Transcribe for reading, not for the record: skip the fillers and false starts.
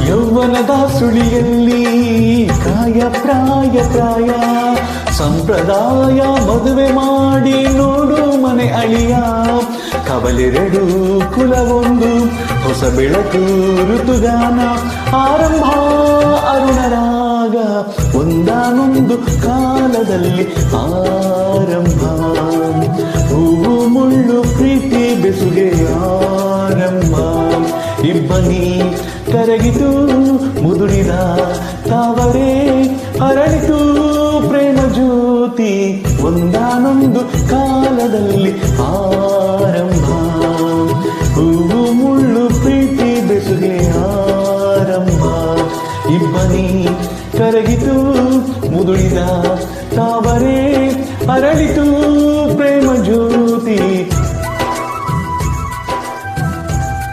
ಯೌವನದ ಸುಳಿಯಲ್ಲಿ ಪ್ರಾಯ ಪ್ರಾಯ ಪ್ರಾಯ ಸಂಪ್ರದಾಯ ಮದುವೆ ಮಾಡಿ ನೋಡು ಮನೆ ಅಳಿಯ ಕವಲೆರಡು ಕುಲವೊಂದು ಹೊಸ ಬೆಳಕು ಋತುಗಾನ ಆರಂಭ ಅರುಣರಾಗ ಒಂದಾನೊಂದು ಕಾಲದಲ್ಲಿ ಆರಂಭ ಹೂವು ಮುಳ್ಳು ಪ್ರೀತಿ ಬೆಸುಗೆ ಆರಂಭ ಇಬ್ಬನಿ ಕರಗಿತು ಮುದುಡಿದ ತಾವರೇ ಅರಳಿತು ಪ್ರೇಮ ಜ್ಯೋತಿ ಒಂದಾನೊಂದು ಕಾಲದಲ್ಲಿ ಆರಂಭ ಹೂವು ಮುಳ್ಳು ಪ್ರೀತಿ ಬೆಸುಗೆ ಆರಂಭ ಇಬ್ಬನಿ ಕರಗಿತು ಮುದುಡಿದ ತಾವರೇ ಅರಳಿತು ಪ್ರೇಮ ಜ್ಯೋತಿ